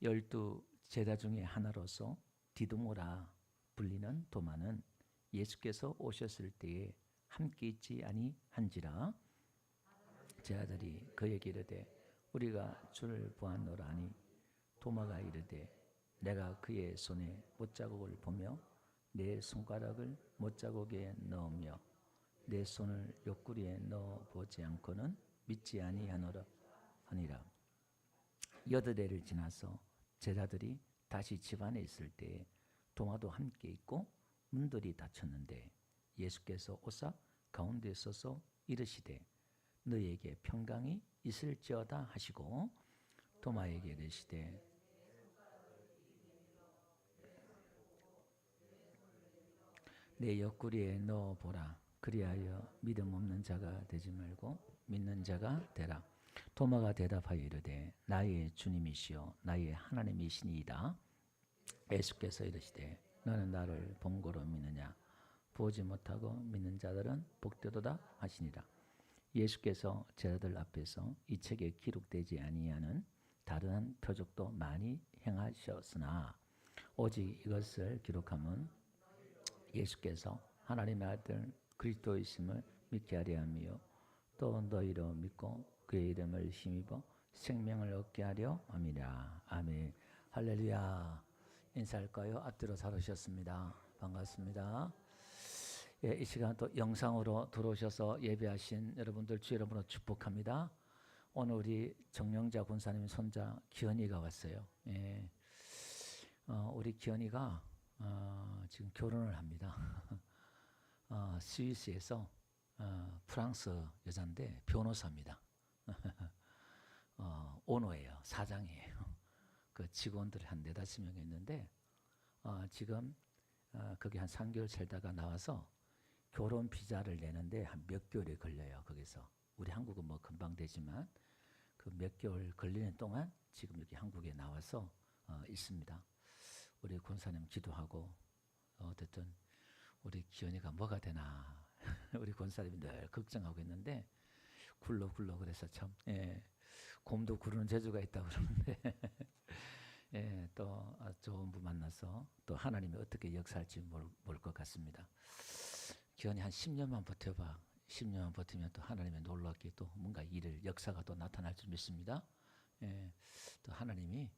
열두 제자 중에 하나로서 디두모라 불리는 도마는 예수께서 오셨을 때에 함께 있지 아니한지라. 제자들이 그에게 이르되 우리가 주를 보았노라 하니 도마가 이르되 내가 그의 손에 못자국을 보며 내 손가락을 못자국에 넣으며 내 손을 옆구리에 넣어 보지 않고는 믿지 아니하노라 하니라. 여드레를 지나서 제자들이 다시 집안에 있을 때에 도마도 함께 있고 문들이 닫혔는데 예수께서 오사 가운데 서서 이르시되 너희에게 평강이 있을지어다 하시고 도마에게 이르시되 내 옆구리에 넣어보라. 그리하여 믿음 없는 자가 되지 말고 믿는 자가 되라. 도마가 대답하여 이르되 나의 주님이시여 나의 하나님이시니이다. 예수께서 이르시되 너는 나를 본고로 믿느냐. 보지 못하고 믿는 자들은 복되도다 하시니라. 예수께서 제자들 앞에서 이 책에 기록되지 아니하는 다른 표적도 많이 행하셨으나 오직 이것을 기록함은 예수께서 하나님의 아들 그리스도이심을 믿게 하려 함이요 또 너희로 믿고 그의 이름을 힘입어 생명을 얻게 하려 함이라. 아멘. 할렐루야. 인사할까요? 앞뒤로 잘 오셨습니다. 반갑습니다. 예, 이 시간 또 영상으로 들어오셔서 예배하신 여러분들 주 여러분으로 축복합니다. 오늘 우리 정영자 군사님 손자 기현이가 왔어요. 예, 우리 기현이가 지금 결혼을 합니다. 스위스에서 프랑스 여자인데 변호사입니다. 오너예요. 사장이에요. 그 직원들이 한 4-5명 있는데 지금 거기 한 3개월 살다가 나와서 결혼 비자를 내는데 한 몇 개월이 걸려요. 거기서 우리 한국은 뭐 금방 되지만 그 몇 개월 걸리는 동안 지금 여기 한국에 나와서 있습니다. 우리 권사님 기도하고 어쨌든 우리 기현이가 뭐가 되나 우리 권사님이 늘 걱정하고 있는데 굴러 그래서 참 곰도 구르는 재주가 있다고 그러는데 예, 또 좋은 분 만나서 또 하나님이 어떻게 역사할지 모를 것 같습니다. 기현이 한 10년만 버텨봐. 10년만 버티면 또 하나님의 놀랍게 또 뭔가 일을 역사가 또 나타날 줄 믿습니다. 예, 또 하나님이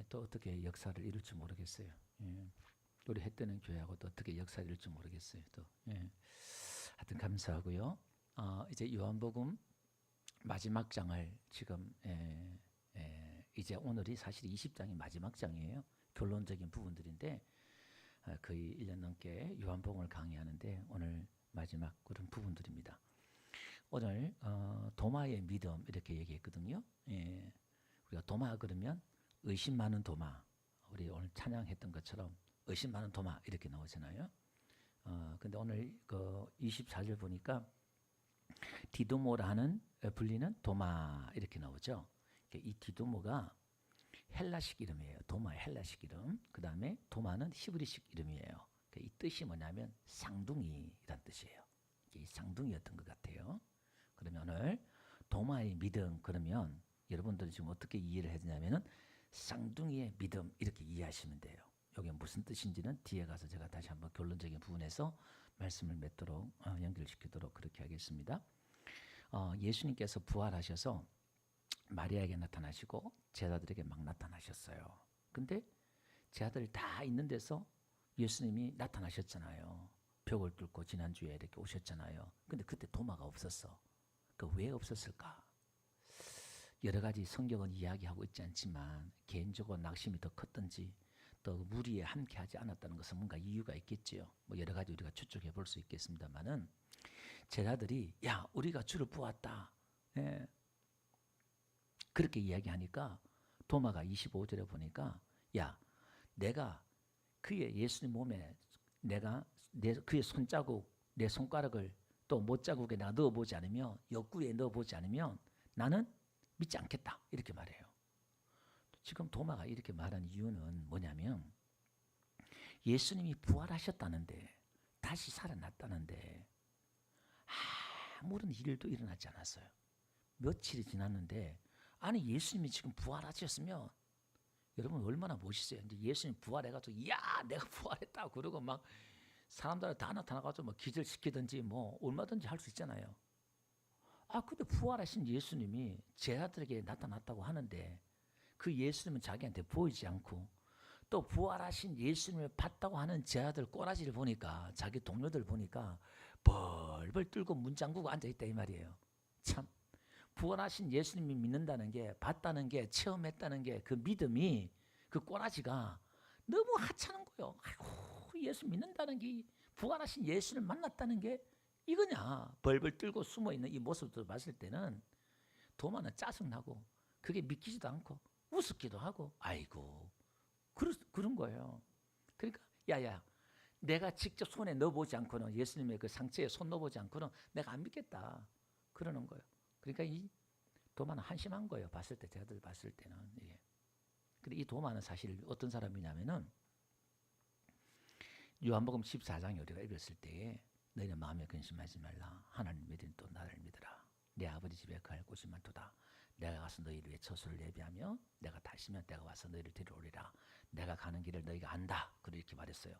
또 어떻게 역사를 이룰지 모르겠어요. 우리 해 뜨는 교회하고 또 어떻게 역사를 이룰지 모르겠어요. 또 하여튼 감사하고요. 이제 요한복음 마지막 장을 지금 이제 오늘이 사실 20장이 마지막 장이에요. 결론적인 부분들인데 거의 1년 넘게 요한복음을 강의하는데 오늘 마지막 그런 부분들입니다. 오늘 도마의 믿음 이렇게 얘기했거든요. 우리가 도마 그러면 의심 많은 도마. 우리 오늘 찬양했던 것처럼 의심 많은 도마 이렇게 나오잖아요. 근데 오늘 그 24절 보니까 디도모라는 불리는 도마 이렇게 나오죠. 이 디도모가 헬라식 이름이에요. 도마 헬라식 이름. 그 다음에 도마는 히브리식 이름이에요. 이 뜻이 뭐냐면 쌍둥이란 뜻이에요. 이 쌍둥이였던 것 같아요. 그러면 오늘 도마의 믿음 그러면 여러분들은 지금 어떻게 이해를 해야 되냐면은 쌍둥이의 믿음 이렇게 이해하시면 돼요. 이게 무슨 뜻인지는 뒤에 가서 제가 다시 한번 결론적인 부분에서 말씀을 맺도록 연결시키도록 그렇게 하겠습니다. 예수님께서 부활하셔서 마리아에게 나타나시고 제자들에게 막 나타나셨어요. 근데 제자들 다 있는 데서 예수님이 나타나셨잖아요. 벽을 뚫고 지난주에 이렇게 오셨잖아요. 근데 그때 도마가 없었어. 그 왜 없었을까? 여러 가지 성경은 이야기하고 있지 않지만 개인적으로 낙심이 더 컸던지 또 무리에 함께하지 않았다는 것은 뭔가 이유가 있겠지요. 뭐 여러 가지 우리가 추측해 볼 수 있겠습니다만은 제자들이 야 우리가 주를 보았다. 예. 그렇게 이야기하니까 도마가 25절에 보니까 야 내가 그의 예수님 몸에 내가 그의 손자국 내 손가락을 또 못자국에 내가 넣어보지 않으면 옆구리에 넣어보지 않으면 나는 믿지 않겠다 이렇게 말해요. 지금 도마가 이렇게 말한 이유는 뭐냐면 예수님이 부활하셨다는데 다시 살아났다는데 아무런 일도 일어나지 않았어요. 며칠이 지났는데 아니 예수님이 지금 부활하셨으면 여러분 얼마나 멋있어요. 이제 예수님 부활해가지고 야 내가 부활했다 그러고 막 사람들 다 나타나가지고 뭐 기절시키든지 뭐 얼마든지 할 수 있잖아요. 근데 부활하신 예수님이 제 아들에게 나타났다고 하는데 그 예수님은 자기한테 보이지 않고 또 부활하신 예수님을 봤다고 하는 제 아들 꼬라지를 보니까 자기 동료들 보니까 벌벌 떨고 문 잠그고 앉아있다 이 말이에요. 참 부활하신 예수님이 믿는다는 게 봤다는 게 체험했다는 게 그 믿음이 그 꼬라지가 너무 하찮은 거예요. 아이고 예수 믿는다는 게 부활하신 예수를 만났다는 게 이거냐. 벌벌 떨고 숨어있는 이 모습을 봤을 때는 도마는 짜증나고 그게 믿기지도 않고 우습기도 하고 아이고 그런 거예요. 그러니까 야야 내가 직접 손에 넣어보지 않고는 예수님의 그 상처에 손 넣어보지 않고는 내가 안 믿겠다 그러는 거예요. 그러니까 이 도마는 한심한 거예요. 봤을 때 제가 봤을 때는. 예. 근데 이 도마는 사실 어떤 사람이냐면은 요한복음 14장에 우리가 읽었을 때에 너희는 마음에 근심하지 말라. 하나님 믿으니 또 나를 믿으라. 내 아버지 집에 거할 곳이 많도다. 내가 가서 너희를 위해 처소를 예비하며 내가 다시면 내가 와서 너희를 데려오리라. 내가 가는 길을 너희가 안다. 그렇게 말했어요.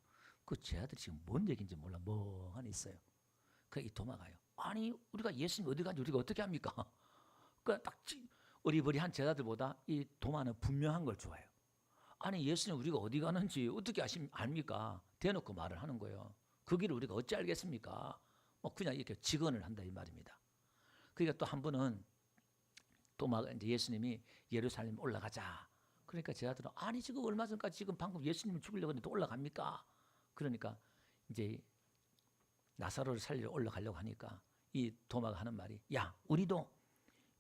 그 제 아들이 지금 뭔 얘기인지 몰라 멍하니 있어요. 그 이 도마가요. 아니 우리가 예수님 어디 간지 우리가 어떻게 합니까? 그 딱 어리버리한 제자들보다 이 도마는 분명한 걸 좋아해요. 아니 예수님 우리가 어디 가는지 어떻게 압니까? 대놓고 말을 하는 거예요. 그 길을 우리가 어찌 알겠습니까? 뭐 그냥 이렇게 직언을 한다 이 말입니다. 그러니까 또 한 번은 도마가 이제 예수님이 예루살렘 올라가자. 그러니까 제자들은 아니 지금 얼마 전까지 지금 방금 예수님을 죽이려고 했는데 또 올라갑니까? 그러니까 이제 나사로를 살리러 올라가려고 하니까 이 도마가 하는 말이 야 우리도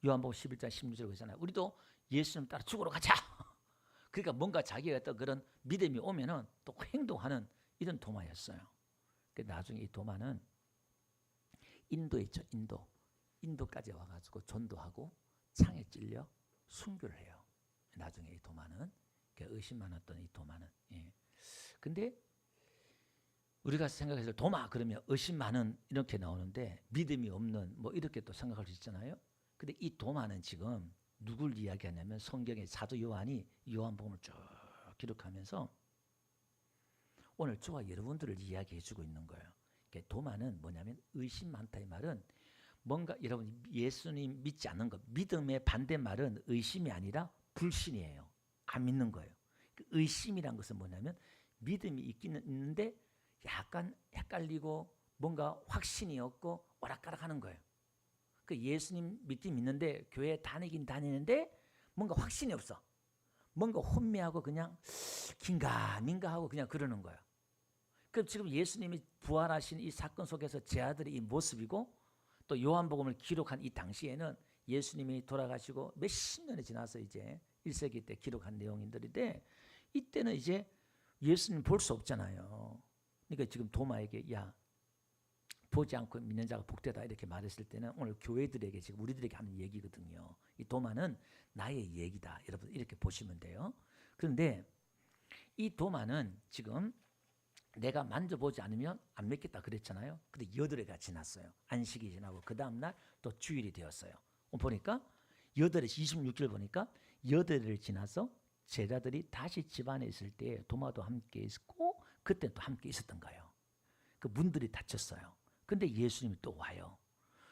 요한복음 11장 16절에 그러잖아요. 우리도 예수님 따라 죽으러 가자. 그러니까 뭔가 자기가 어떤 그런 믿음이 오면은 또 행동하는 이런 도마였어요. 나중에 이 도마는 인도에 있죠. 인도까지 와가지고 전도하고 창에 찔려 순교를 해요. 나중에 이 도마는 의심 많았던 이 도마는. 예. 근데 우리가 생각해서 도마 그러면 의심 많은 이렇게 나오는데 믿음이 없는 뭐 이렇게 또 생각할 수 있잖아요. 근데 이 도마는 지금 누굴 이야기하냐면 성경의 사도 요한이 요한복음을 쭉 기록하면서 오늘 저와 여러분들을 이야기해 주고 있는 거예요. 그러니까 도마는 뭐냐면 의심 많다 이 말은 뭔가 여러분 예수님 믿지 않는 것 믿음의 반대말은 의심이 아니라 불신이에요. 안 믿는 거예요. 의심이란 것은 뭐냐면 믿음이 있기는 있는데 약간 헷갈리고 뭔가 확신이 없고 오락가락하는 거예요. 그 예수님 믿는데 교회 다니긴 다니는데 뭔가 확신이 없어. 뭔가 혼미하고 그냥 긴가민가 하고 그냥 그러는 거예요. 그럼 지금 예수님이 부활하신 이 사건 속에서 제 아들의 이 모습이고 또 요한복음을 기록한 이 당시에는 예수님이 돌아가시고 몇십 년이 지나서 이제 1세기 때 기록한 내용인들인데 이때는 이제 예수님 볼 수 없잖아요. 그러니까 지금 도마에게 야 보지 않고 믿는 자가 복되다 이렇게 말했을 때는 오늘 교회들에게 지금 우리들에게 하는 얘기거든요. 이 도마는 나의 얘기다. 여러분 이렇게 보시면 돼요. 그런데 이 도마는 지금 내가 만져보지 않으면 안 믿겠다 그랬잖아요. 근데 8회가 지났어요. 안식이 지나고 그 다음날 또 주일이 되었어요. 보니까 8회 26절 보니까 8회를 지나서 제자들이 다시 집안에 있을 때 도마도 함께 있었고 그때 또 함께 있었던 거예요. 그 문들이 닫혔어요. 근데 예수님이 또 와요.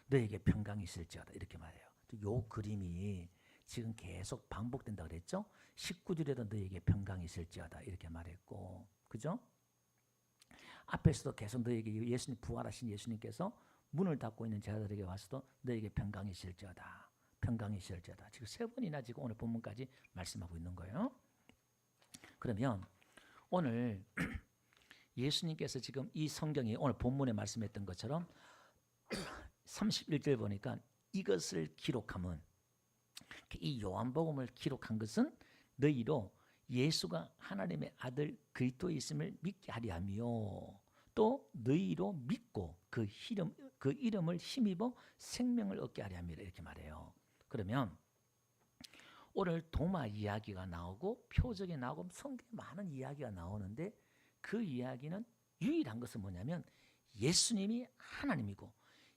너에게 평강이 있을지어다 이렇게 말해요. 요 그림이 지금 계속 반복된다 그랬죠. 19절에도 너에게 평강이 있을지어다 이렇게 말했고 그죠? 앞에서도 계속 너에게 예수님 부활하신 예수님께서 문을 닫고 있는 제자들에게 와서도 너에게 평강이 있을지어다. 평강이 있을지어다. 지금 3번이나 지금 오늘 본문까지 말씀하고 있는 거예요. 그러면 오늘 예수님께서 지금 이 성경이 오늘 본문에 말씀했던 것처럼 31절 보니까 이것을 기록함은 이 요한복음을 기록한 것은 너희로 예수가 하나님의 아들 그리스도에 있음을 믿게 하려 하며 또 너희로 믿고 그 이름을 힘입어 생명을 얻게 하려 함이라 이렇게 말해요. 그러면 오늘 도마 이야기가 나오고 표적이 나오고 성경에 많은 이야기가 나오는데 그 이야기는 유일한 것은 뭐냐면 예수님이 하나님이고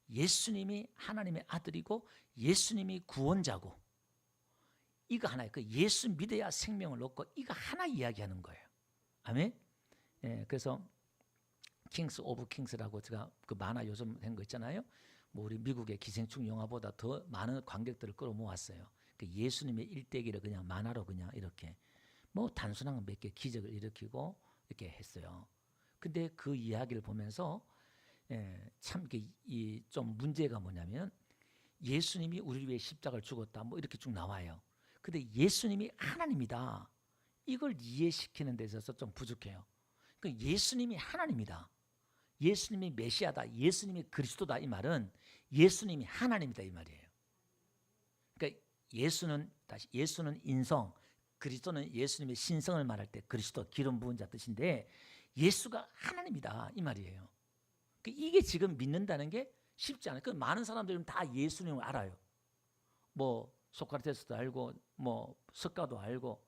예수님이 하나님의 아들이고 예수님이 구원자고 이거 하나예요. 그 예수 믿어야 생명을 얻고 이거 하나 이야기하는 거예요. 아멘. 예, 그래서 킹스 오브 킹스라고 제가 그 만화 요즘 된 거 있잖아요. 뭐 우리 미국의 기생충 영화보다 더 많은 관객들을 끌어모았어요. 그 예수님의 일대기를 그냥 만화로 그냥 이렇게 뭐 단순한 몇 개 기적을 일으키고 이렇게 했어요. 근데 그 이야기를 보면서 참 이 좀 문제가 뭐냐면 예수님이 우리를 위해 십자가를 죽었다 뭐 이렇게 쭉 나와요. 근데 예수님이 하나님이다 이걸 이해시키는 데 있어서 좀 부족해요. 그 예수님이 하나님이다, 예수님이 메시아다, 예수님이 그리스도다 이 말은 예수님이 하나님이다 이 말이에요. 그러니까 예수는 인성, 그리스도는 예수님의 신성을 말할 때 그리스도 기름 부은 자 뜻인데 예수가 하나님이다 이 말이에요. 이게 지금 믿는다는 게 쉽지 않아요. 많은 사람들은 다 예수님을 알아요. 뭐 소크라테스도 알고 뭐 석가도 알고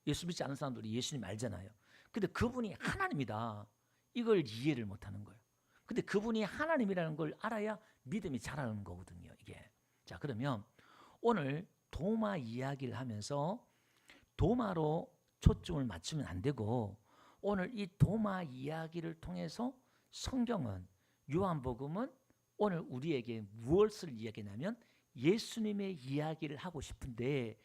예수 믿지 않는 사람들이 예수님 알잖아요. 근데 그분이 하나님이다 이걸 이해를 못하는 거예요. 근데 그분이 하나님이라는 걸 알아야 믿음이 자라는 거거든요. 이게. 자, 그러면 오늘 도마 이야기를 하면서 도마로 초점을 맞추면 안 되고 오늘 이 도마 이야기를 통해서 성경은 요한복음은 오늘 우리에게 무엇을 이야기하냐면 예수님의 이야기를 하고 싶은데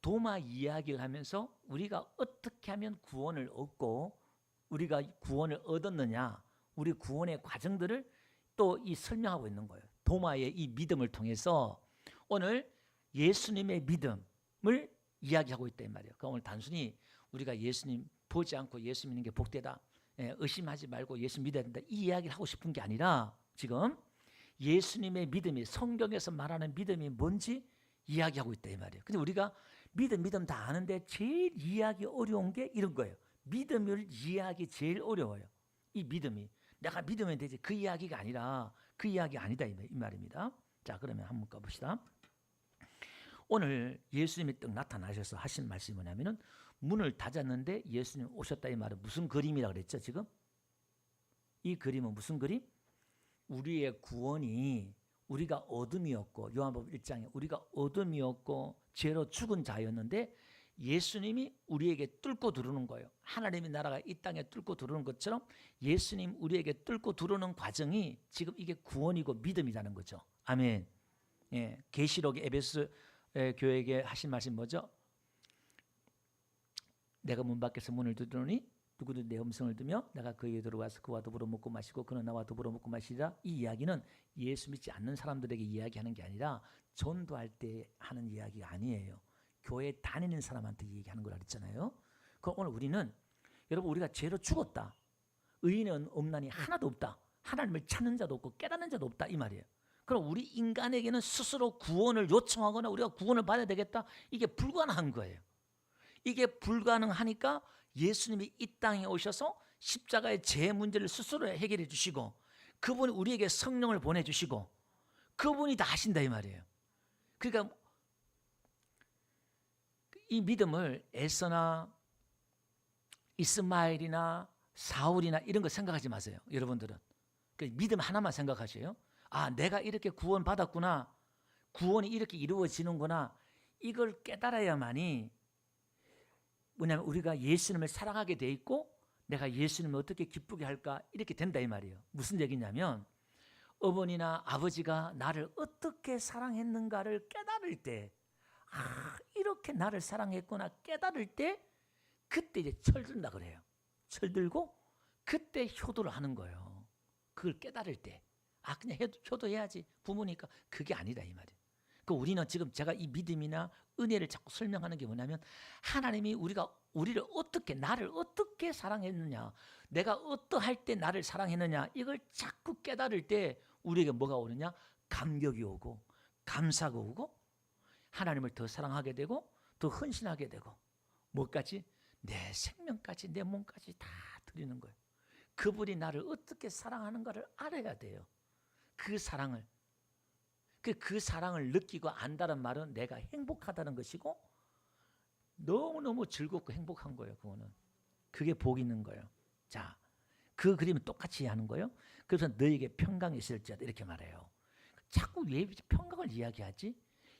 도마 이야기를 하면서 우리가 어떻게 하면 구원을 얻고 우리가 구원을 얻었느냐 우리 구원의 과정들을 또 이 설명하고 있는 거예요. 도마의 이 믿음을 통해서 오늘 예수님의 믿음을 이야기하고 있다 이 말이에요. 그러니까 오늘 단순히 우리가 예수님 보지 않고 예수 믿는 게 복되다, 의심하지 말고 예수 믿어야 된다 이 이야기를 하고 싶은 게 아니라 지금 예수님의 믿음이 성경에서 말하는 믿음이 뭔지 이야기하고 있다 이 말이에요. 근데 우리가 믿음 다 아는데 제일 이해하기 어려운 게 이런 거예요. 믿음을 이해하기 제일 어려워요. 이 믿음이 내가 믿으면 되지 그 이야기가 아니라 그 이야기 아니다 이 말입니다. 자, 그러면 한번 가봅시다. 오늘 예수님이 떡 나타나셔서 하신 말씀이 뭐냐면은 문을 닫았는데 예수님 오셨다 이 말은 무슨 그림이라고 그랬죠 지금? 이 그림은 무슨 그림? 우리의 구원이 우리가 어둠이었고 요한복음 1장에 우리가 어둠이었고 죄로 죽은 자였는데 예수님이 우리에게 뚫고 들어오는 거예요. 하나님의 나라가 이 땅에 뚫고 들어오는 것처럼 예수님 우리에게 뚫고 들어오는 과정이 지금 이게 구원이고 믿음이라는 거죠. 아멘. 예, 계시록의 에베소 교회에게 하신 말씀 뭐죠? 내가 문 밖에서 문을 두드리니 누구든 내 음성을 듣며 내가 그에게 들어와서 그와 더불어 먹고 마시고 그는 나와 더불어 먹고 마시리라. 이 이야기는 예수 믿지 않는 사람들에게 이야기하는 게 아니라 전도할 때 하는 이야기가 아니에요. 교회 다니는 사람한테 얘기하는 거라 그랬잖아요. 그럼 오늘 우리는 여러분 우리가 죄로 죽었다. 의인은 없나니 하나도 없다. 하나님을 찾는 자도 없고 깨닫는 자도 없다 이 말이에요. 그럼 우리 인간에게는 스스로 구원을 요청하거나 우리가 구원을 받아야 되겠다. 이게 불가능한 거예요. 이게 불가능하니까 예수님이 이 땅에 오셔서 십자가의 죄 문제를 스스로 해결해 주시고 그분이 우리에게 성령을 보내주시고 그분이 다 하신다 이 말이에요. 그러니까 이 믿음을 에서나 이스마엘이나 사울이나 이런 거 생각하지 마세요. 여러분들은 믿음 하나만 생각하세요. 아, 내가 이렇게 구원 받았구나, 구원이 이렇게 이루어지는구나, 이걸 깨달아야만이 뭐냐면 우리가 예수님을 사랑하게 돼 있고 내가 예수님을 어떻게 기쁘게 할까 이렇게 된다 이 말이에요. 무슨 얘기냐면 어머니나 아버지가 나를 어떻게 사랑했는가를 깨달을 때, 아, 이렇게 나를 사랑했구나 깨달을 때 그때 이제 철든다 그래요. 철들고 그때 효도를 하는 거예요. 그걸 깨달을 때, 아, 그냥 효도해야지 부모니까, 그게 아니다 이 말이에요. 그 우리는 지금 제가 이 믿음이나 은혜를 자꾸 설명하는 게 뭐냐면 하나님이 우리를 어떻게, 나를 어떻게 사랑했느냐, 내가 어떠할 때 나를 사랑했느냐, 이걸 자꾸 깨달을 때 우리에게 뭐가 오느냐? 감격이 오고 감사가 오고 하나님을 더 사랑하게 되고 더 헌신하게 되고 뭐까지? 내 생명까지 내 몸까지 다 드리는 거예요. 그분이 나를 어떻게 사랑하는가를 알아야 돼요. 그 사랑을 느끼고 안다는 말은 내가 행복하다는 것이고 너무너무 즐겁고 행복한 거예요. 그게 복 있는 거예요. 자, 그 그림은 똑같이 하는 거예요. 그래서 너에게 평강이 있을지어다 이렇게 말해요. 자꾸 왜 평강을 이야기하지?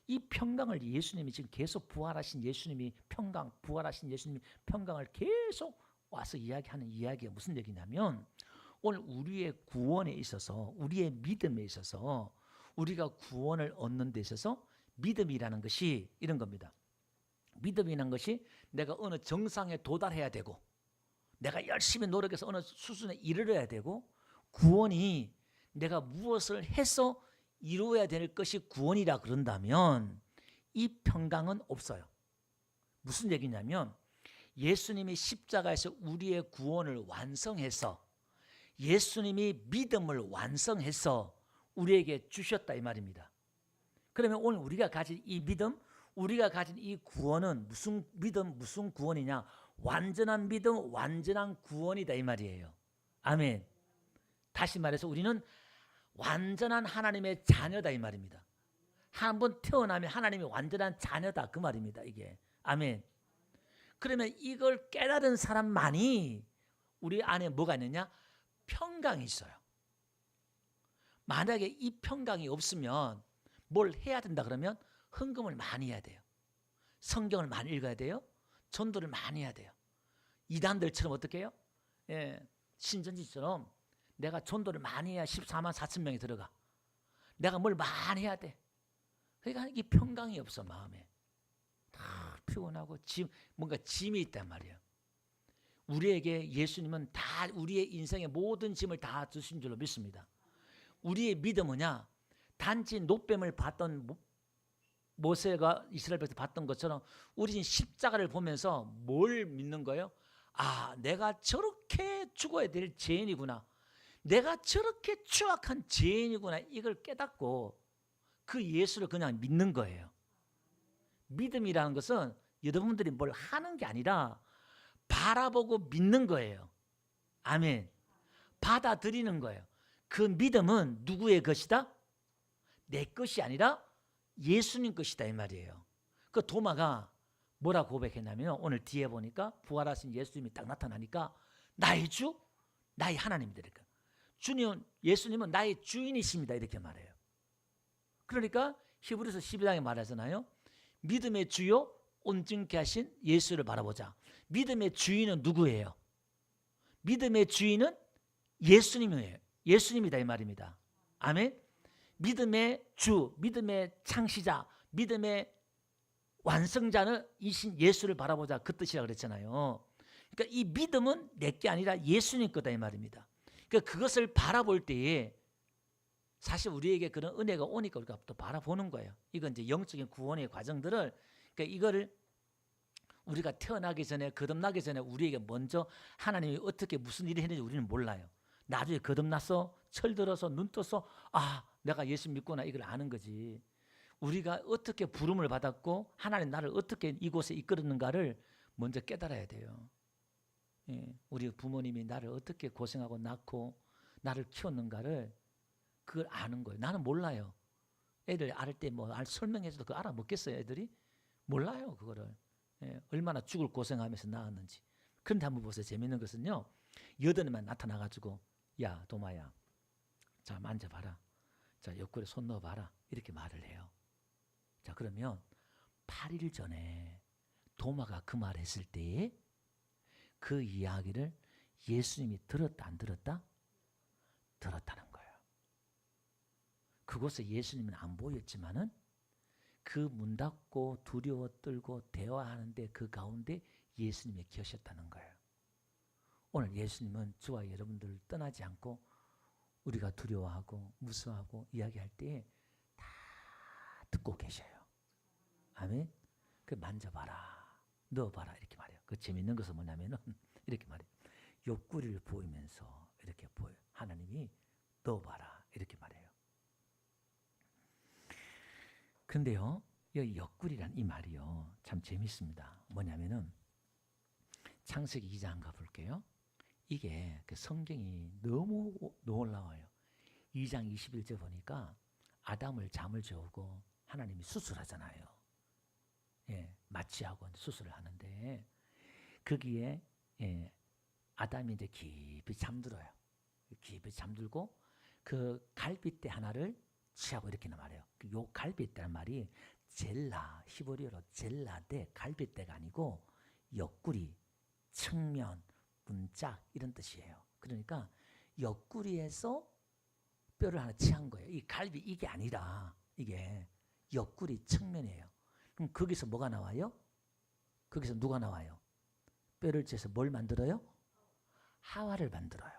이 평강을 예수님이 지금 계속 부활하신 예수님이 평강, 부활하신 예수님이 평강을 계속 와서 이야기하는 이야기가 무슨 얘기냐면 오늘 우리의 구원에 있어서 우리의 믿음에 있어서 우리가 구원을 얻는 데 있어서 믿음이라는 것이 이런 겁니다. 믿음이라는 것이 내가 어느 정상에 도달해야 되고 내가 열심히 노력해서 어느 수준에 이르러야 되고 구원이 내가 무엇을 해서 이루어야 될 것이 구원이라 그런다면 이 평강은 없어요. 무슨 얘기냐면 예수님이 십자가에서 우리의 구원을 완성해서 예수님이 믿음을 완성해서 우리에게 주셨다 이 말입니다. 그러면 오늘 우리가 가진 이 믿음, 우리가 가진 이 구원은 무슨 믿음, 무슨 구원이냐? 완전한 믿음, 완전한 구원이다 이 말이에요. 아멘. 다시 말해서 우리는 완전한 하나님의 자녀다 이 말입니다. 한 번 태어나면 하나님이 완전한 자녀다 그 말입니다. 이게. 아멘. 그러면 이걸 깨달은 사람만이 우리 안에 뭐가 있느냐? 평강이 있어요. 만약에 이 평강이 없으면 뭘 해야 된다 그러면 헌금을 많이 해야 돼요. 성경을 많이 읽어야 돼요. 전도를 많이 해야 돼요. 이단들처럼 어떻게 해요? 신천지처럼 내가 전도를 많이 해야 14만 4천 명이 들어가. 내가 뭘 많이 해야 돼. 그러니까 이 평강이 없어 마음에. 다 피곤하고 뭔가 짐이 있단 말이에요. 우리에게 예수님은 다 우리의 인생의 모든 짐을 다 주신 줄로 믿습니다. 우리의 믿음은요. 단지 노뱀을 봤던 모세가 이스라엘 백성 봤던 것처럼 우리는 십자가를 보면서 뭘 믿는 거예요? 아, 내가 저렇게 죽어야 될 죄인이구나. 내가 저렇게 추악한 죄인이구나. 이걸 깨닫고 그 예수를 그냥 믿는 거예요. 믿음이라는 것은 여러분들이 뭘 하는 게 아니라 바라보고 믿는 거예요. 아멘. 받아들이는 거예요. 그 믿음은 누구의 것이다? 내 것이 아니라 예수님 것이다 이 말이에요. 그 도마가 뭐라고 고백했냐면 오늘 뒤에 보니까 부활하신 예수님이 딱 나타나니까 나의 주, 나의 하나님이니까 주님, 예수님은 나의 주인이십니다 이렇게 말해요. 그러니까 히브리서 12장에 말하잖아요. 믿음의 주요 온전케 하신 예수를 바라보자. 믿음의 주인은 누구예요? 믿음의 주인은 예수님이에요. 예수님이다 이 말입니다. 아멘. 믿음의 주, 믿음의 창시자, 믿음의 완성자는 이신 예수를 바라보자 그 뜻이라 그랬잖아요. 그러니까 이 믿음은 내게 아니라 예수님 거다 이 말입니다. 그러니까 그것을 바라볼 때에 사실 우리에게 그런 은혜가 오니까 우리가 또 바라보는 거예요. 이건 이제 영적인 구원의 과정들을 그러니까 이거를 우리가 태어나기 전에 거듭나기 전에 우리에게 먼저 하나님이 어떻게 무슨 일을 했는지 우리는 몰라요. 나중에 거듭나서 철들어서 눈 떠서 아 내가 예수 믿구나 이걸 아는 거지. 우리가 어떻게 부름을 받았고 하나님 나를 어떻게 이곳에 이끌었는가를 먼저 깨달아야 돼요. 우리 부모님이 나를 어떻게 고생하고 낳고 나를 키웠는가를 그걸 아는 거예요. 나는 몰라요. 애들 알 때 뭐 설명해줘도 그거 알아먹겠어요 애들이? 몰라요 그거를. 얼마나 죽을 고생하면서 낳았는지. 그런데 한번 보세요. 재밌는 것은요. 여든에만 나타나가지고 야 도마야 자 만져봐라. 자 옆구리에 손 넣어봐라. 이렇게 말을 해요. 자 그러면 8일 전에 도마가 그 말을 했을 때에 그 이야기를 예수님이 들었다 안 들었다? 들었다는 거예요. 그곳에 예수님은 안 보였지만은 그 문 닫고 두려워 떨고 대화하는데 그 가운데 예수님이 계셨다는 거예요. 오늘 예수님은 저와 여러분들을 떠나지 않고 우리가 두려워하고 무서워하고 이야기할 때에 다 듣고 계셔요. 아멘. 그 만져봐라, 넣어봐라 이렇게 말해요. 그 재밌는 것은 뭐냐면은 이렇게 말해요. 옆구리를 보이면서 이렇게 보여요. 하나님이 넣어봐라 이렇게 말해요. 근데요, 이 옆구리란 이 말이요 참 재밌습니다. 뭐냐면은 창세기 2장 가볼게요. 이게 그 성경이 너무 놀라워요. 2장 21절 보니까 아담을 잠을 재우고 하나님이 수술하잖아요. 마취하고 수술을 하는데 거기에 아담이 이제 깊이 잠들어요. 깊이 잠들고 그 갈빗대 하나를 취하고 이렇게 말해요. 요 갈빗대란 말이 젤라, 히브리어로 젤라데 갈빗대가 아니고 옆구리, 측면, 문짝 이런 뜻이에요. 그러니까 옆구리에서 뼈를 하나 취한 거예요. 이 갈비 이게 아니라 이게 옆구리 측면이에요. 그럼 거기서 뭐가 나와요? 거기서 누가 나와요? 뼈를 째서 뭘 만들어요? 하와를 만들어요.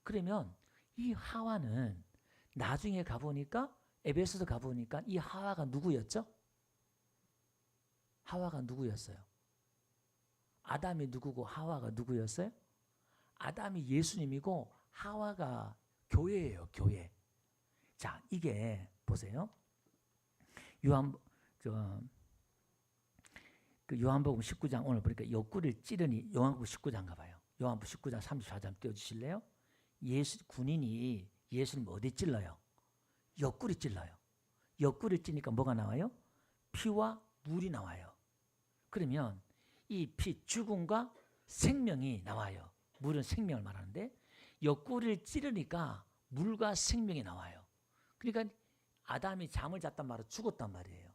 그러면 이 하와는 나중에 가보니까 에베소서 가보니까 이 하와가 누구였죠? 하와가 누구였어요? 아담이 누구고 하와가 누구였어요? 아담이 예수님이고 하와가 교회예요. 교회. 자, 이게 보세요. 요한복음 19장 오늘 보니까 옆구리를 찌르니 요한복음 19장 가봐요. 요한복음 19장 34절 띄워주실래요? 군인이 예수님 어디 찔러요? 옆구리 찔러요. 옆구리 찌니까 뭐가 나와요? 피와 물이 나와요. 그러면 이 피, 죽음과 생명이 나와요. 물은 생명을 말하는데 옆구리를 찌르니까 물과 생명이 나와요. 그러니까 아담이 잠을 잤단 말은 죽었단 말이에요.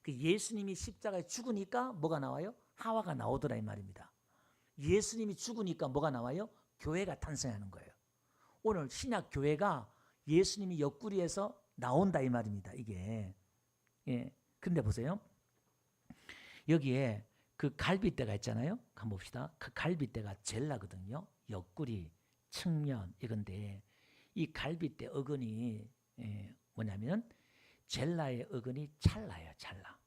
예수님이 십자가에 죽으니까 뭐가 나와요? 하와가 나오더라 이 말입니다. 예수님이 죽으니까 뭐가 나와요? 교회가 탄생하는 거예요. 오늘 신약 교회가 예수님이 옆구리에서 나온다 이 말입니다. 이게. 예. 근데 보세요. 여기에 그 갈빗대가 있잖아요. 한번 봅시다. 그 갈빗대가 젤라거든요. 옆구리, 측면 이건데 이 갈빗대 어근이 뭐냐면 젤라의 어근이 찰나예요. 찰나.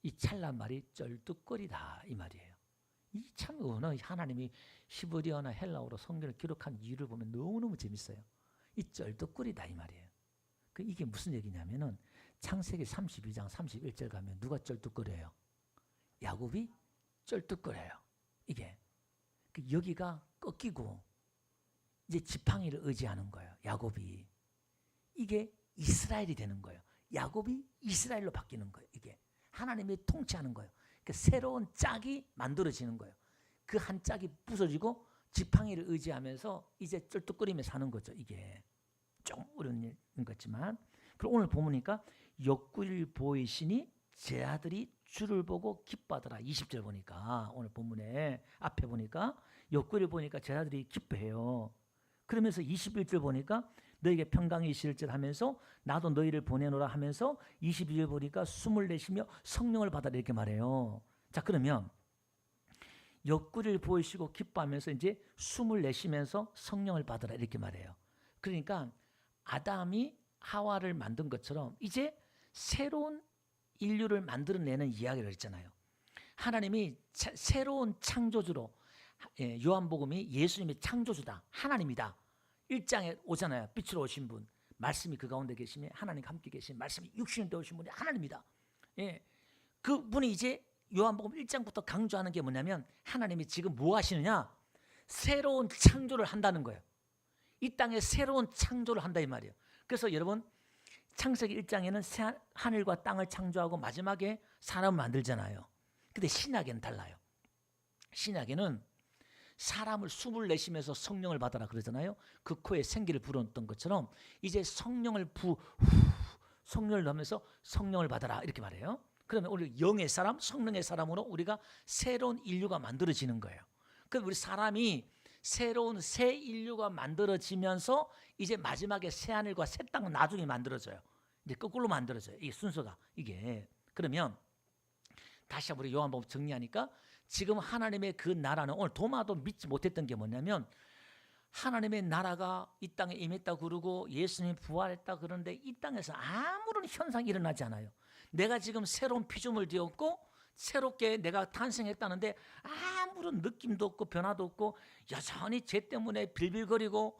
이 찰나 말이 쩔뚝거리다 이 말이에요. 이 참 하나님이 히브리어나 헬라어로 성경을 기록한 이유를 보면 너무너무 재밌어요. 이 쩔뚝거리다 이 말이에요. 이게 무슨 얘기냐면은 창세기 32장 31절 가면 누가 쩔뚝거려요? 야곱이 쩔뚝거려요. 이게 여기가 꺾이고 이제 지팡이를 의지하는 거예요. 야곱이. 이게 이스라엘이 되는 거예요. 야곱이 이스라엘로 바뀌는 거예요. 이게 하나님이 통치하는 거예요. 그러니까 새로운 짝이 만들어지는 거예요. 그 한 짝이 부서지고 지팡이를 의지하면서 이제 쩔뚝거리며 사는 거죠. 이게 좀 어려운 일인 것 같지만 그럼 오늘 보니까 옆구리를 보이시니 제 아들이 주를 보고 기뻐하더라. 20절 보니까 오늘 본문에 앞에 보니까 옆구리를 보니까 제 아들이 기뻐해요. 그러면서 21절 보니까 너에게 평강이 있을지라 하면서 나도 너희를 보내노라 하면서 22절 보니까 숨을 내쉬며 성령을 받아라 이렇게 말해요. 자, 그러면 옆구리를 보이시고 기뻐하면서 이제 숨을 내쉬면서 성령을 받아라 이렇게 말해요. 그러니까 아담이 하와를 만든 것처럼 이제 새로운 인류를 만들어내는 이야기를 했잖아요. 하나님이 새로운 창조주로 요한복음이 예수님이 창조주다. 하나님이다. 1장에 오잖아요. 빛으로 오신 분. 말씀이 그 가운데 계시며 하나님과 함께 계신 말씀이 육신을 되오신 분이 하나님이다. 예. 그분이 이제 요한복음 1장부터 강조하는 게 뭐냐면 하나님이 지금 뭐 하시느냐? 새로운 창조를 한다는 거예요. 이 땅에 새로운 창조를 한다 이 말이에요. 그래서 여러분 창세기 1장에는 하늘과 땅을 창조하고 마지막에 사람을 만들잖아요. 근데 신약에는 달라요. 신약에는 사람을 숨을 내쉬면서 성령을 받아라 그러잖아요. 그 코에 생기를 불어넣었던 것처럼 이제 성령을 성령을 넣으면서 성령을 받아라 이렇게 말해요. 그러면 우리 영의 사람, 성령의 사람으로 우리가 새로운 인류가 만들어지는 거예요. 그럼 우리 사람이 새로운 새 인류가 만들어지면서 이제 마지막에 새 하늘과 새 땅은 나중에 만들어져요. 이제 거꾸로 만들어져요. 이 순서가 이게. 그러면 다시 한번 우리 요한복음 정리하니까 지금 하나님의 그 나라는 오늘 도마도 믿지 못했던 게 뭐냐면 하나님의 나라가 이 땅에 임했다 그러고 예수님이 부활했다 그러는데 이 땅에서 아무런 현상이 일어나지 않아요. 내가 지금 새로운 피조물 되었고 새롭게 내가 탄생했다는데 아무런 느낌도 없고 변화도 없고 여전히 죄 때문에 빌빌거리고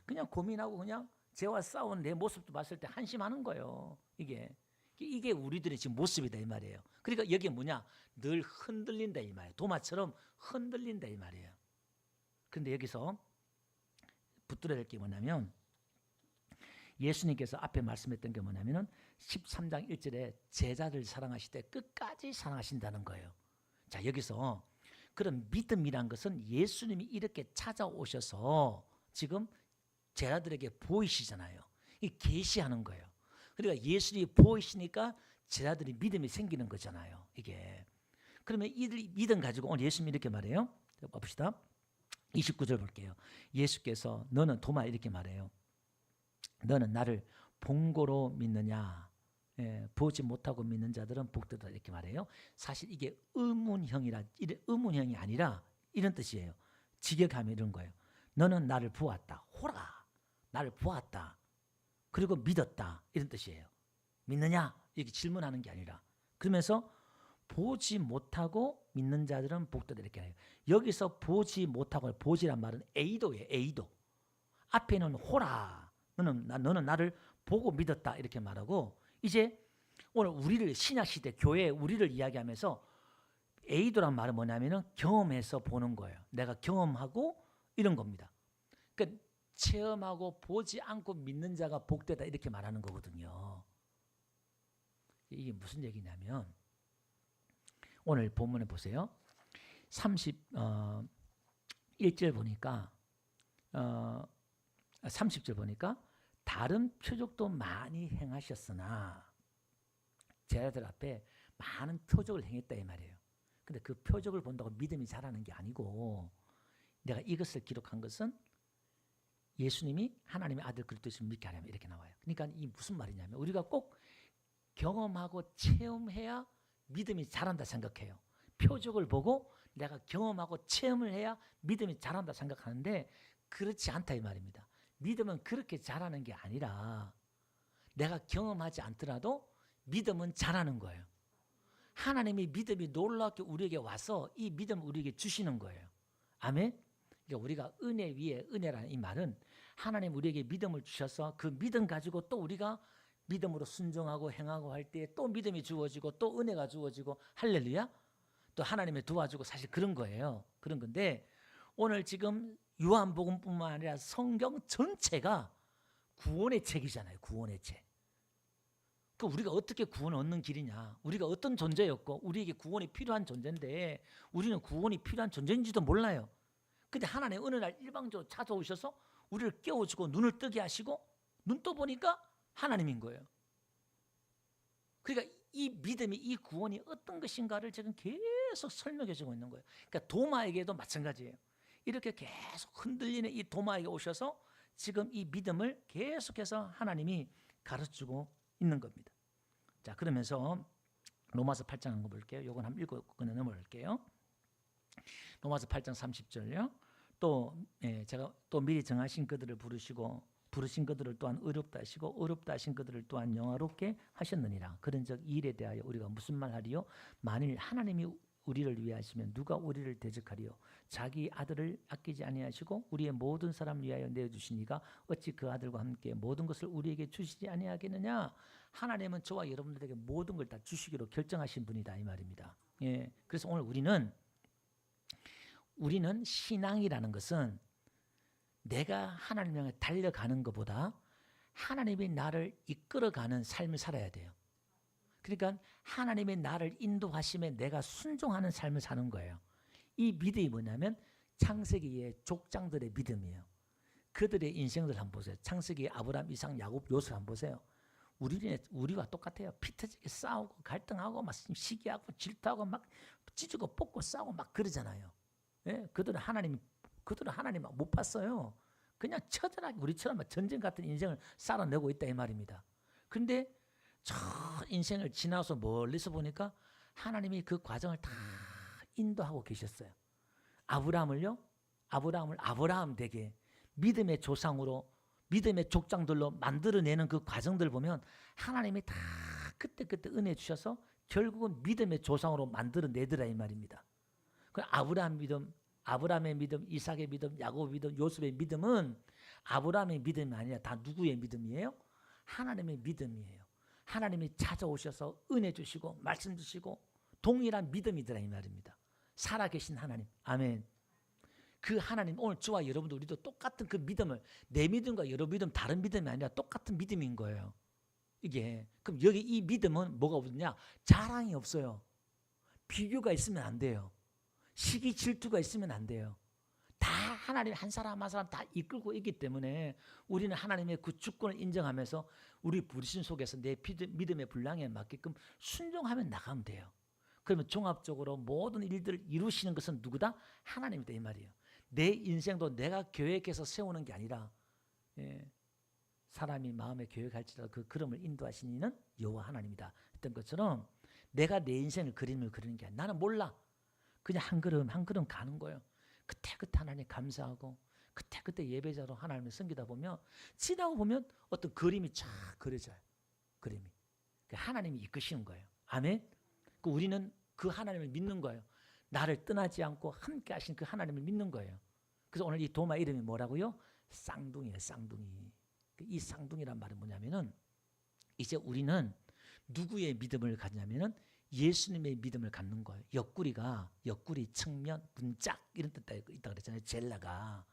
그냥 고민하고 그냥 죄와 싸운 내 모습도 봤을 때 한심하는 거예요. 이게 우리들의 지금 모습이다 이 말이에요. 그러니까 여기에 뭐냐? 늘 흔들린다 이 말이에요. 도마처럼 흔들린다 이 말이에요. 그런데 여기서 붙들어야 될 게 뭐냐면 예수님께서 앞에 말씀했던 게 뭐냐면은 13장 1절에 제자들 사랑하실 때 끝까지 사랑하신다는 거예요. 자, 여기서 그런 믿음이란 것은 예수님이 이렇게 찾아오셔서 지금 제자들에게 보이시잖아요. 이 계시하는 거예요. 그러니까 예수님이 보이시니까 제자들이 믿음이 생기는 거잖아요. 이게. 그러면 이 믿음 가지고 오늘 예수님이 이렇게 말해요. 봅시다. 29절 볼게요. 예수께서 너는 도마 이렇게 말해요. 너는 나를 본고로 믿느냐? 보지 못하고 믿는 자들은 복되다 이렇게 말해요. 사실 이게 의문형이 아니라 이런 뜻이에요. 직역하면 이런 거예요. 너는 나를 보았다. 호라. 나를 보았다. 그리고 믿었다. 이런 뜻이에요. 믿느냐? 이렇게 질문하는 게 아니라. 그러면서 보지 못하고 믿는 자들은 복되다 이렇게 해요. 여기서 보지 못하고 보지란 말은 에이도예요. 에이도. 앞에는 호라. 너는 나를 보고 믿었다 이렇게 말하고 이제 오늘 우리를 신약시대 교회 우리를 이야기하면서 에이도란 말은 뭐냐면은 경험해서 보는 거예요. 내가 경험하고 이런 겁니다. 그러니까 체험하고 보지 않고 믿는 자가 복되다 이렇게 말하는 거거든요. 이게 무슨 얘기냐면 오늘 본문에 보세요. 31절 보니까 30절 보니까 다른 표적도 많이 행하셨으나 제자들 앞에 많은 표적을 행했다 이 말이에요. 근데 그 표적을 본다고 믿음이 자라는 게 아니고 내가 이것을 기록한 것은 예수님이 하나님의 아들 그리스도를 믿게 하려면 이렇게 나와요. 그러니까 이 무슨 말이냐면 우리가 꼭 경험하고 체험해야 믿음이 자란다 생각해요. 표적을 보고 내가 경험하고 체험을 해야 믿음이 자란다 생각하는데 그렇지 않다 이 말입니다. 믿음은 그렇게 자라는 게 아니라 내가 경험하지 않더라도 믿음은 자라는 거예요. 하나님이 믿음이 놀랍게 우리에게 와서 이 믿음을 우리에게 주시는 거예요. 아멘? 그러니까 우리가 은혜 위에 은혜라는 이 말은 하나님 우리에게 믿음을 주셔서 그 믿음 가지고 또 우리가 믿음으로 순종하고 행하고 할 때 또 믿음이 주어지고 또 은혜가 주어지고 할렐루야? 또 하나님의 도와주고 사실 그런 거예요. 그런 건데 오늘 지금 요한복음뿐만 아니라 성경 전체가 구원의 책이잖아요. 구원의 책. 그 우리가 어떻게 구원을 얻는 길이냐? 우리가 어떤 존재였고 우리에게 구원이 필요한 존재인데 우리는 구원이 필요한 존재인지도 몰라요. 근데 하나님 어느 날 일방적으로 찾아오셔서 우리를 깨워주고 눈을 뜨게 하시고 눈 떠보니까 하나님인 거예요. 그러니까 이 믿음이 이 구원이 어떤 것인가를 지금 계속 설명해 주고 있는 거예요. 그러니까 도마에게도 마찬가지예요. 이렇게 계속 흔들리는 이 도마에게 오셔서 지금 이 믿음을 계속해서 하나님이 가르치고 있는 겁니다. 자, 그러면서 로마서 8장 한번 볼게요. 요건 한번 읽고 그냥 넘어갈게요. 로마서 8장 30절요. 또 제가 또 미리 정하신 그들을 부르신 그들을 또한 의롭다 하시고 의롭다 하신 그들을 또한 영화롭게 하셨느니라. 그런즉 이 일에 대하여 우리가 무슨 말하리요? 만일 하나님이 우리를 위해 하시면 누가 우리를 대적하리요? 자기 아들을 아끼지 아니하시고 우리의 모든 사람을 위하여 내어주시니가 어찌 그 아들과 함께 모든 것을 우리에게 주시지 아니하겠느냐? 하나님은 저와 여러분들에게 모든 걸 다 주시기로 결정하신 분이다 이 말입니다. 예, 그래서 오늘 우리는 신앙이라는 것은 내가 하나님 향해 달려가는 것보다 하나님이 나를 이끌어가는 삶을 살아야 돼요. 그러니까 하나님이 나를 인도하심에 내가 순종하는 삶을 사는 거예요. 이 믿음이 뭐냐면 창세기의 족장들의 믿음이에요. 그들의 인생들 한번 보세요. 창세기 아브라함, 이삭, 야곱, 요셉 한번 보세요. 우리와 똑같아요. 피 터지게 싸우고 갈등하고 막 시기하고 질투하고 막 찢고 뽑고 싸우고 막 그러잖아요. 예? 그들은 하나님 못 봤어요. 그냥 처절하게 우리처럼 전쟁 같은 인생을 살아내고 있다 이 말입니다. 그런데 저 인생을 지나서 멀리서 보니까 하나님이 그 과정을 다 인도하고 계셨어요. 아브라함을 아브라함 되게 믿음의 조상으로 믿음의 족장들로 만들어내는 그 과정들 보면 하나님이 다 그때 은혜 주셔서 결국은 믿음의 조상으로 만들어내더라 이 말입니다. 그 아브라함의 믿음, 이삭의 믿음, 야곱의 믿음, 요셉의 믿음은 아브라함의 믿음이 아니라 다 누구의 믿음이에요? 하나님의 믿음이에요. 하나님이 찾아오셔서 은혜 주시고 말씀 주시고 동일한 믿음이더라 이 말입니다. 살아계신 하나님. 아멘. 그 하나님 오늘 저와 여러분도 우리도 똑같은 그 믿음을 내 믿음과 여러 믿음 다른 믿음이 아니라 똑같은 믿음인 거예요. 이게 그럼 여기 이 믿음은 뭐가 없느냐? 자랑이 없어요. 비교가 있으면 안 돼요. 시기 질투가 있으면 안 돼요. 다 하나님 한 사람 한 사람 다 이끌고 있기 때문에 우리는 하나님의 그 주권을 인정하면서 우리 불신 속에서 내 믿음의 분량에 맞게끔 순종하면 나가면 돼요. 그러면 종합적으로 모든 일들을 이루시는 것은 누구다? 하나님이다 이 말이에요. 내 인생도 내가 계획해서 세우는 게 아니라 사람이 마음에 계획할지라도 그 걸음을 인도하시는 이는 여호와 하나님이다 했던 것처럼 내가 내 인생을 그림을 그리는 게 아니라 나는 몰라. 그냥 한 걸음 한 걸음 가는 거예요. 그때 하나님 감사하고 그때 예배자로 하나님을 섬기다 보면 지나고 보면 어떤 그림이 쫙 그려져요. 그림이. 하나님이 이끄시는 거예요. 아멘. 우리는 그 하나님을 믿는 거예요. 나를 떠나지 않고 함께 하신 그 하나님을 믿는 거예요. 그래서 오늘 이 도마 이름이 뭐라고요? 쌍둥이에요. 쌍둥이. 이 쌍둥이란 말은 뭐냐면은 이제 우리는 누구의 믿음을 갖냐면은 예수님의 믿음을 갖는 거예요. 옆구리, 측면, 문짝 이런 뜻이 있다고 그랬잖아요. 젤라가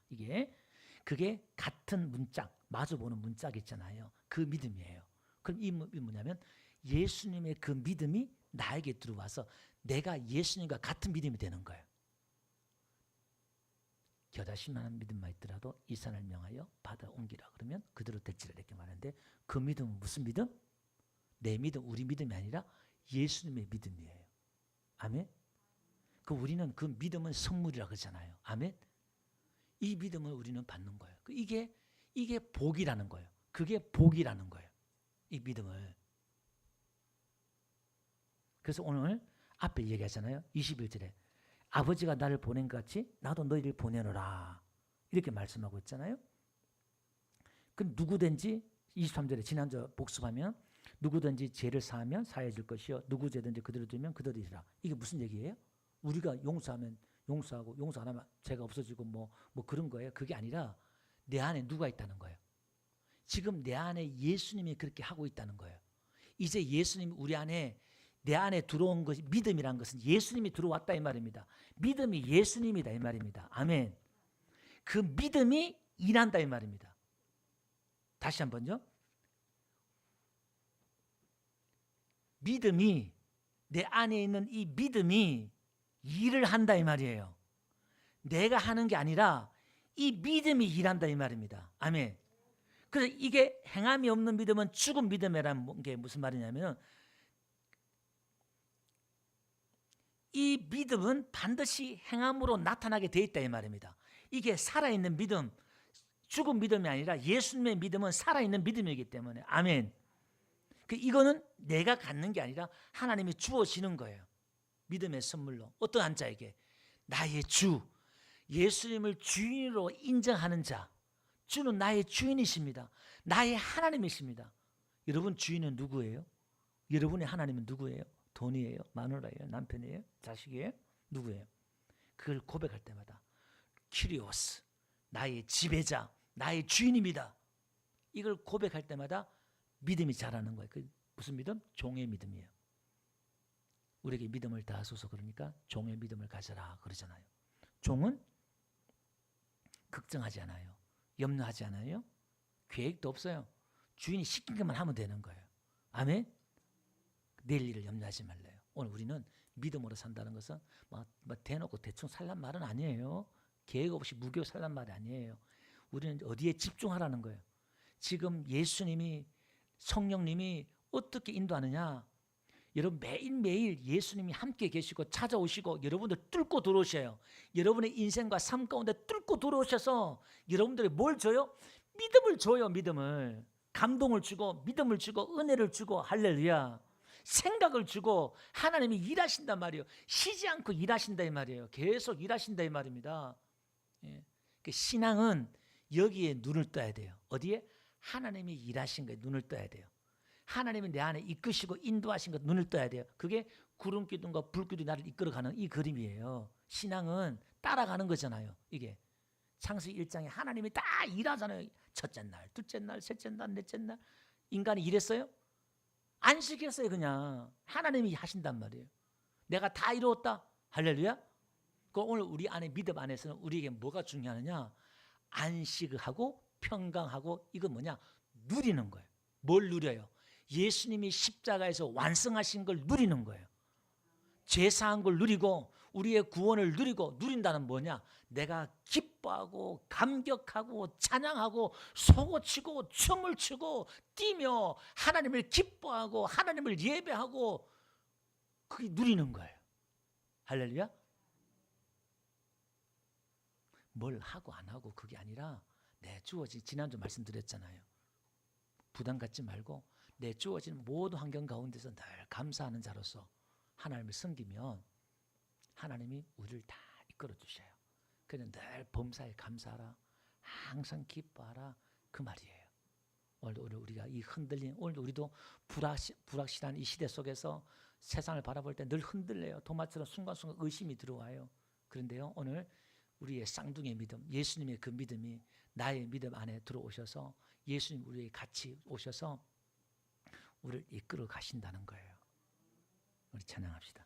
그게 같은 문짝, 마주보는 문짝 있잖아요. 그 믿음이에요. 그럼 이 뭐냐면 예수님의 그 믿음이 나에게 들어와서 내가 예수님과 같은 믿음이 되는 거예요. 겨자씨만한 믿음만 있더라도 이 산을 명하여 바다에 옮기라 그러면 그대로 될지라 이렇게 말하는데 그 믿음은 무슨 믿음? 내 믿음, 우리 믿음이 아니라 예수님의 믿음이에요. 아멘. 우리는 그 믿음은 선물이라 그러잖아요. 아멘. 이 믿음을 우리는 받는 거예요. 이게 복이라는 거예요. 그게 복이라는 거예요. 이 믿음을. 그래서 오늘 앞에 얘기하잖아요. 21절에 아버지가 나를 보낸 것 같이 나도 너희를 보내노라 이렇게 말씀하고 있잖아요. 그 누구든지 23절에 지난주 복습하면 누구든지 죄를 사하면 사해질 것이요 누구 죄든지 그대로 두면 그대로이라. 이게 무슨 얘기예요? 우리가 용서하면 용서하고 용서 안 하면 죄가 없어지고 뭐 그런 거예요. 그게 아니라 내 안에 누가 있다는 거예요. 지금 내 안에 예수님이 그렇게 하고 있다는 거예요. 이제 예수님이 우리 안에 내 안에 들어온 것이 믿음이란 것은 예수님이 들어왔다 이 말입니다. 믿음이 예수님이다 이 말입니다. 아멘. 그 믿음이 일한다 이 말입니다. 다시 한번요. 믿음이 내 안에 있는 이 믿음이 일을 한다 이 말이에요. 내가 하는 게 아니라 이 믿음이 일한다 이 말입니다. 아멘. 그래서 이게 행함이 없는 믿음은 죽은 믿음이라는 게 무슨 말이냐면 이 믿음은 반드시 행함으로 나타나게 돼 있다 이 말입니다. 이게 살아있는 믿음, 죽은 믿음이 아니라 예수님의 믿음은 살아있는 믿음이기 때문에 아멘. 이거는 내가 갖는 게 아니라 하나님이 주어지는 거예요. 믿음의 선물로 어떠한 자에게 나의 주, 예수님을 주인으로 인정하는 자, 주는 나의 주인이십니다. 나의 하나님이십니다. 여러분 주인은 누구예요? 여러분의 하나님은 누구예요? 돈이에요? 마누라예요? 남편이에요? 자식이에요? 누구예요? 그걸 고백할 때마다 키리오스, 나의 지배자, 나의 주인입니다. 이걸 고백할 때마다 믿음이 자라는 거예요. 무슨 믿음? 종의 믿음이에요. 우리에게 믿음을 다하소서 그러니까 종의 믿음을 가져라 그러잖아요. 종은 걱정하지 않아요. 염려하지 않아요. 계획도 없어요. 주인이 시킨 것만 하면 되는 거예요. 아멘. 내일 일을 염려하지 말래요. 오늘 우리는 믿음으로 산다는 것은 대놓고 대충 살란 말은 아니에요. 계획 없이 무교 살란 말이 아니에요. 우리는 어디에 집중하라는 거예요. 지금 예수님이 성령님이 어떻게 인도하느냐. 여러분 매일매일 예수님이 함께 계시고 찾아오시고 여러분들 뚫고 들어오셔요. 여러분의 인생과 삶 가운데 뚫고 들어오셔서 여러분들이 뭘 줘요? 믿음을 줘요. 믿음을. 감동을 주고 믿음을 주고 은혜를 주고 할렐루야. 생각을 주고 하나님이 일하신단 말이에요. 쉬지 않고 일하신다 이 말이에요. 계속 일하신다 이 말입니다. 예. 신앙은 여기에 눈을 떠야 돼요. 어디에? 하나님이 일하신 거에 눈을 떠야 돼요. 하나님이 내 안에 이끄시고 인도하신 것 눈을 떠야 돼요. 그게 구름 기둥과 불 기둥이 나를 이끌어가는 이 그림이에요. 신앙은 따라가는 거잖아요. 이게 창세기 1장에 하나님이 다 일하잖아요. 첫째 날, 둘째 날, 셋째 날, 넷째 날. 인간이 일했어요? 안 시켰어요. 그냥 하나님이 하신단 말이에요. 내가 다 이루었다. 할렐루야. 오늘 우리 안에 믿음 안에서는 우리에게 뭐가 중요하느냐? 안식하고 평강하고 이건 뭐냐? 누리는 거예요. 뭘 누려요? 예수님이 십자가에서 완성하신 걸 누리는 거예요. 죄사한 걸 누리고 우리의 구원을 누리고 누린다는 뭐냐? 내가 기뻐하고 감격하고 찬양하고 소고치고 춤을 추고 뛰며 하나님을 기뻐하고 하나님을 예배하고 그게 누리는 거예요. 할렐루야. 뭘 하고 안 하고 그게 아니라 내 주어진, 지난주 말씀드렸잖아요. 부담 갖지 말고 내 주어진 모든 환경 가운데서 늘 감사하는 자로서 하나님을 섬기면 하나님이 우리를 다 이끌어 주셔요. 그냥 늘 범사에 감사하라, 항상 기뻐하라, 그 말이에요. 오늘 우리가 이 흔들린, 오늘도 우리도 불확실한 이 시대 속에서 세상을 바라볼 때 늘 흔들려요. 도마처럼 순간순간 의심이 들어와요. 그런데요, 오늘 우리의 쌍둥이의 믿음, 예수님의 그 믿음이 나의 믿음 안에 들어오셔서 예수님 우리에게 같이 오셔서 우리를 이끌어 가신다는 거예요. 우리 찬양합시다.